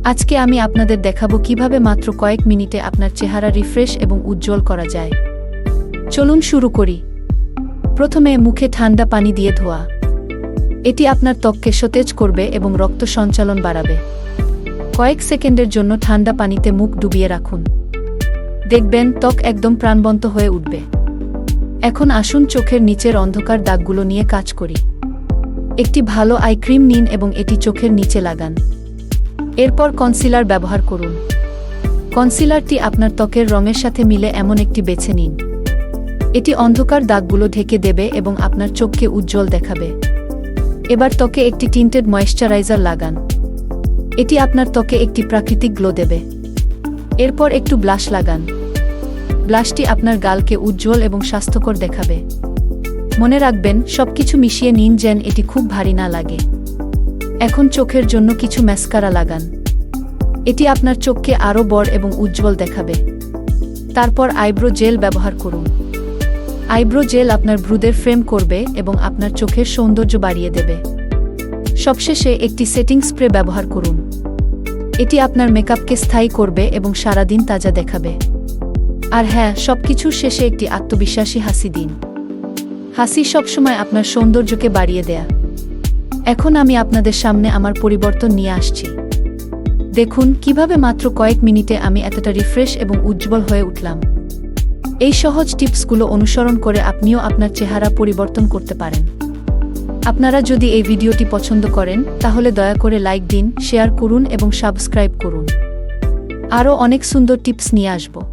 আজকে আমি আপনাদের দেখাবো কিভাবে মাত্র কয়েক মিনিটে আপনার চেহারা রিফ্রেশ এবং উজ্জ্বল করা যায়। চলুন শুরু করি। প্রথমে মুখে ঠান্ডা পানি দিয়ে ধোয়া। এটি আপনার ত্বককে সতেজ করবে এবং রক্ত সঞ্চালন বাড়াবে। কয়েক সেকেন্ডের জন্য ঠান্ডা পানিতে মুখ ডুবিয়ে রাখুন। দেখবেন ত্বক একদম প্রাণবন্ত হয়ে উঠবে। এখন আসুন চোখের নিচের অন্ধকার দাগগুলো নিয়ে কাজ করি। একটি ভালো আই ক্রিম নিন এবং এটি চোখের নিচে লাগান। এরপর কনসিলার ব্যবহার করুন। কনসিলারটি আপনার ত্বকের রঙের সাথে মিলে এমন একটি বেছে নিন। এটি অন্ধকার দাগগুলো ঢেকে দেবে এবং আপনার চোখকে উজ্জ্বল দেখাবে। এবার ত্বকে একটি টিন্টেড ময়েশ্চারাইজার লাগান। এটি আপনার ত্বকে একটি প্রাকৃতিক গ্লো দেবে। এরপর একটু ব্লাশ লাগান। ব্লাশটি আপনার গালকে উজ্জ্বল এবং স্বাস্থ্যকর দেখাবে। মনে রাখবেন সবকিছু মিশিয়ে নিন যেন এটি খুব ভারী না লাগে। এখন চোখের জন্য কিছু ম্যাসকারা লাগান। এটি আপনার চোখকে আরও বড় এবং উজ্জ্বল দেখাবে। তারপর আইব্রো জেল ব্যবহার করুন। আইব্রো জেল আপনার ভ্রুদের ফ্রেম করবে এবং আপনার চোখের সৌন্দর্য বাড়িয়ে দেবে। সবশেষে একটি সেটিং স্প্রে ব্যবহার করুন। এটি আপনার মেকআপকে স্থায়ী করবে এবং সারাদিন তাজা দেখাবে। আর হ্যাঁ, সবকিছুর শেষে একটি আত্মবিশ্বাসী হাসি দিন। হাসি সবসময় আপনার সৌন্দর্যকে বাড়িয়ে দেয়া। এখন আমি আপনাদের সামনে আমার পরিবর্তন নিয়ে আসছি। দেখুন কিভাবে মাত্র কয়েক মিনিটে আমি এতটা রিফ্রেশ এবং উজ্জ্বল হয়ে উঠলাম। এই সহজ টিপসগুলো অনুসরণ করে আপনিও আপনার চেহারা পরিবর্তন করতে পারেন। আপনারা যদি এই ভিডিওটি পছন্দ করেন তাহলে দয়া করে লাইক দিন, শেয়ার করুন এবং সাবস্ক্রাইব করুন। আরও অনেক সুন্দর টিপস নিয়ে আসব।